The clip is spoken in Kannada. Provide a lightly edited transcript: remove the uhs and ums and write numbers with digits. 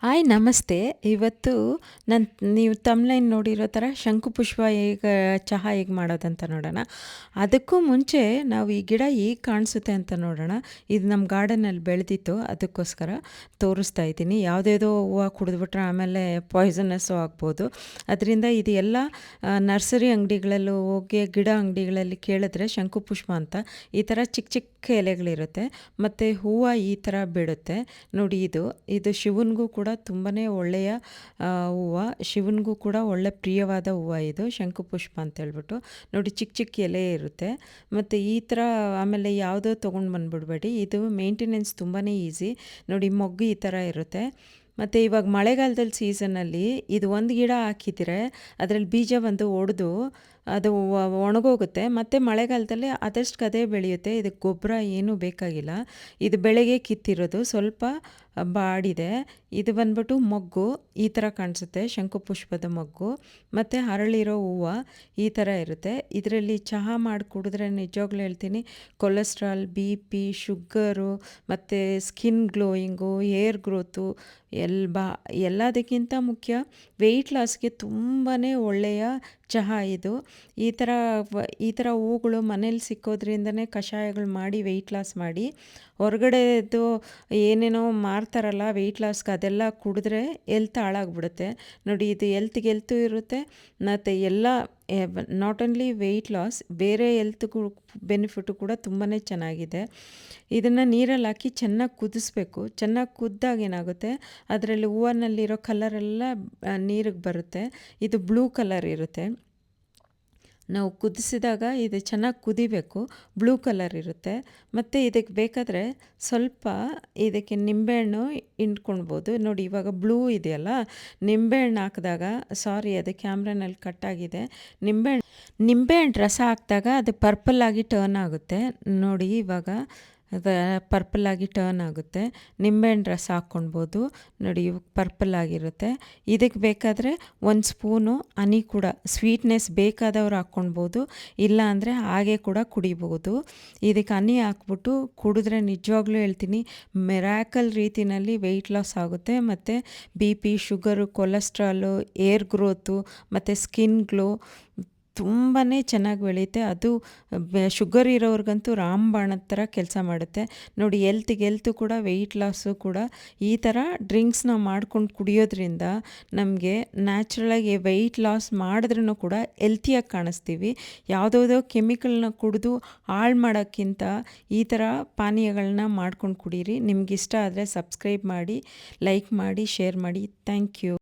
ಹಾಯ್ ನಮಸ್ತೆ. ಇವತ್ತು ನೀವು ತಮ್ಲೈನ್ ನೋಡಿರೋ ಥರ ಶಂಕುಪುಷ್ಪ ಚಹಾ ಹೇಗೆ ಮಾಡೋದಂತ ನೋಡೋಣ. ಅದಕ್ಕೂ ಮುಂಚೆ ನಾವು ಈ ಗಿಡ ಹೇಗೆ ಕಾಣಿಸುತ್ತೆ ಅಂತ ನೋಡೋಣ. ಇದು ನಮ್ಮ ಗಾರ್ಡನಲ್ಲಿ ಬೆಳೆದಿತ್ತು, ಅದಕ್ಕೋಸ್ಕರ ತೋರಿಸ್ತಾ ಇದ್ದೀನಿ. ಯಾವುದೇದೋ ಹೂವು ಕುಡಿದ್ಬಿಟ್ರೆ ಆಮೇಲೆ ಪಾಯ್ಸನಸ್ಸು ಆಗ್ಬೋದು. ಅದರಿಂದ ಇದು ಎಲ್ಲ ನರ್ಸರಿ ಅಂಗಡಿಗಳಲ್ಲೂ ಹೋಗಿ ಗಿಡ ಅಂಗಡಿಗಳಲ್ಲಿ ಕೇಳಿದ್ರೆ ಶಂಕುಪುಷ್ಪ ಅಂತ ಈ ಥರ ಚಿಕ್ಕ ಚಿಕ್ಕ ಎಲೆಗಳಿರುತ್ತೆ ಮತ್ತು ಹೂವು ಈ ಥರ ಬಿಡುತ್ತೆ ನೋಡಿ. ಇದು ಶಿವನಿಗೂ ಕೂಡ ತುಂಬಾ ಒಳ್ಳೆಯ ಹೂವು, ಶಿವನಿಗೂ ಕೂಡ ಒಳ್ಳೆ ಪ್ರಿಯವಾದ ಹೂವು ಇದು ಶಂಕುಪುಷ್ಪ ಅಂತ ಹೇಳ್ಬಿಟ್ಟು. ನೋಡಿ ಚಿಕ್ಕ ಚಿಕ್ಕ ಎಲೆ ಇರುತ್ತೆ ಮತ್ತು ಈ ಥರ. ಆಮೇಲೆ ಯಾವುದೋ ತೊಗೊಂಡು ಬಂದುಬಿಡ್ಬೇಡಿ, ಇದು ಮೇಂಟೆನೆನ್ಸ್ ತುಂಬಾ ಈಸಿ. ನೋಡಿ ಮೊಗ್ಗು ಈ ಥರ ಇರುತ್ತೆ. ಮತ್ತು ಇವಾಗ ಮಳೆಗಾಲದಲ್ಲಿ ಸೀಸನ್ನಲ್ಲಿ ಇದು ಒಂದು ಗಿಡ ಹಾಕಿದರೆ ಅದರಲ್ಲಿ ಬೀಜ ಬಂದು ಒಡೆದು ಅದು ಒಣಗೋಗುತ್ತೆ. ಮತ್ತು ಮಳೆಗಾಲದಲ್ಲಿ ಅದಷ್ಟಕ್ಕೆ ಅದೇ ಬೆಳೆಯುತ್ತೆ. ಇದಕ್ಕೆ ಗೊಬ್ಬರ ಏನೂ ಬೇಕಾಗಿಲ್ಲ. ಇದು ಬೆಳೆಗೆ ಕಿತ್ತಿರೋದು, ಸ್ವಲ್ಪ ಬಾಡಿದೆ. ಇದು ಬಂದ್ಬಿಟ್ಟು ಮೊಗ್ಗು ಈ ಥರ ಕಾಣಿಸುತ್ತೆ, ಶಂಕುಪುಷ್ಪದ ಮೊಗ್ಗು. ಮತ್ತು ಅರಳಿರೋ ಹೂವು ಈ ಥರ ಇರುತ್ತೆ. ಇದರಲ್ಲಿ ಚಹಾ ಮಾಡಿ ಕುಡಿದ್ರೆ ನಿಜವಾಗ್ಲೂ ಹೇಳ್ತೀನಿ, ಕೊಲೆಸ್ಟ್ರಾಲ್, BP, ಶುಗರು ಮತ್ತು ಸ್ಕಿನ್ ಗ್ಲೋಯಿಂಗು, ಹೇರ್ ಗ್ರೋತು ಎಲ್ಲದಕ್ಕಿಂತ ಮುಖ್ಯ ವೆಯ್ಟ್ ಲಾಸ್ಗೆ ತುಂಬಾ ಒಳ್ಳೆಯ ಚಹಾ ಇದು. ಈ ಥರ ಹೂಗಳು ಮನೇಲಿ ಸಿಕ್ಕೋದ್ರಿಂದನೇ ಕಷಾಯಗಳು ಮಾಡಿ ವೆಯ್ಟ್ ಲಾಸ್ ಮಾಡಿ. ಹೊರಗಡೆದು ಏನೇನೋ ಮಾರ್ತಾರಲ್ಲ ವೆಯ್ಟ್ ಲಾಸ್ಗೆ, ಅದೆಲ್ಲ ಕುಡಿದ್ರೆ ಎಲ್ತ್ ಹಾಳಾಗ್ಬಿಡುತ್ತೆ. ನೋಡಿ ಇದು ಎಲ್ತು ಇರುತ್ತೆ ಮತ್ತು ಎಲ್ಲ ನಾಟ್ ಓನ್ಲಿ ವೆಯ್ಟ್ ಲಾಸ್, ಬೇರೆ ಎಲ್ತ್ಗೂ ಬೆನಿಫಿಟು ಕೂಡ ತುಂಬಾ ಚೆನ್ನಾಗಿದೆ. ಇದನ್ನು ನೀರಲ್ಲಿ ಹಾಕಿ ಚೆನ್ನಾಗಿ ಕುದಿಸ್ಬೇಕು. ಚೆನ್ನಾಗಿ ಕುದ್ದಾಗ ಏನಾಗುತ್ತೆ, ಅದರಲ್ಲಿ ಹೂವಿನಲ್ಲಿರೋ ಕಲರೆಲ್ಲ ನೀರಿಗೆ ಬರುತ್ತೆ. ಇದು ಬ್ಲೂ ಕಲರ್ ಇರುತ್ತೆ. ನಾವು ಕುದಿಸಿದಾಗ ಇದು ಚೆನ್ನಾಗಿ ಕುದಿಬೇಕು, ಬ್ಲೂ ಕಲರ್ ಇರುತ್ತೆ. ಮತ್ತು ಇದಕ್ಕೆ ಬೇಕಾದರೆ ಸ್ವಲ್ಪ ಇದಕ್ಕೆ ನಿಂಬೆಹಣ್ಣು ಹಿಂಡ್ಕೊಳ್ಬೋದು. ನೋಡಿ ಇವಾಗ ಬ್ಲೂ ಇದೆಯಲ್ಲ, ನಿಂಬೆಹಣ್ಣು ಹಾಕಿದಾಗ, ಸಾರಿ ಅದು ಕ್ಯಾಮ್ರಾನಲ್ಲಿ ಕಟ್ಟಾಗಿದೆ, ನಿಂಬೆಹಣ್ಣು ರಸ ಹಾಕಿದಾಗ ಅದು ಪರ್ಪಲ್ಲಾಗಿ ಟರ್ನ್ ಆಗುತ್ತೆ. ನೋಡಿ ಇವಾಗ ಅದು ಪರ್ಪಲ್ಲಾಗಿ ಟರ್ನ್ ಆಗುತ್ತೆ. ನಿಂಬೆಹಣ್ಣು ರಸ ಹಾಕ್ಕೊಳ್ಬೋದು. ನೋಡಿ ಪರ್ಪಲ್ಲಾಗಿರುತ್ತೆ. ಇದಕ್ಕೆ ಬೇಕಾದರೆ ಒಂದು ಸ್ಪೂನು ಹನಿ ಕೂಡ, ಸ್ವೀಟ್ನೆಸ್ ಬೇಕಾದವ್ರು ಹಾಕ್ಕೊಳ್ಬೋದು, ಇಲ್ಲ ಅಂದರೆ ಹಾಗೆ ಕೂಡ ಕುಡಿಬೋದು. ಇದಕ್ಕೆ ಹನಿ ಹಾಕ್ಬಿಟ್ಟು ಕುಡಿದ್ರೆ ನಿಜವಾಗ್ಲೂ ಹೇಳ್ತೀನಿ, ಮಿರಾಕಲ್ ರೀತಿಯಲ್ಲಿ ವೆಯ್ಟ್ ಲಾಸ್ ಆಗುತ್ತೆ. ಮತ್ತು BP, sugar, cholesterol, air growth ಮತ್ತು ಸ್ಕಿನ್ ಗ್ಲೋ ತುಂಬಾ ಚೆನ್ನಾಗಿ ಬೆಳೆಯುತ್ತೆ. ಅದು ಶುಗರ್ ಇರೋರ್ಗಂತೂ ರಾಮಬಾಣದ ಥರ ಕೆಲಸ ಮಾಡುತ್ತೆ. ನೋಡಿ ಎಲ್ತು ಕೂಡ ವೆಯ್ಟ್ ಲಾಸು ಕೂಡ ಈ ಥರ ಡ್ರಿಂಕ್ಸ್ನ ಮಾಡ್ಕೊಂಡು ಕುಡಿಯೋದ್ರಿಂದ ನಮಗೆ ನ್ಯಾಚುರಲಾಗಿ ವೆಯ್ಟ್ ಲಾಸ್ ಮಾಡಿದ್ರೂ ಕೂಡ ಎಲ್ತಿಯಾಗಿ ಕಾಣಿಸ್ತೀವಿ. ಯಾವುದೋ ಕೆಮಿಕಲ್ನ ಕುಡಿದು ಹಾಳು ಮಾಡೋಕ್ಕಿಂತ ಈ ಥರ ಪಾನೀಯಗಳನ್ನ ಮಾಡ್ಕೊಂಡು ಕುಡೀರಿ. ನಿಮಗಿಷ್ಟ ಆದರೆ ಸಬ್ಸ್ಕ್ರೈಬ್ ಮಾಡಿ, ಲೈಕ್ ಮಾಡಿ, ಶೇರ್ ಮಾಡಿ. Thank you.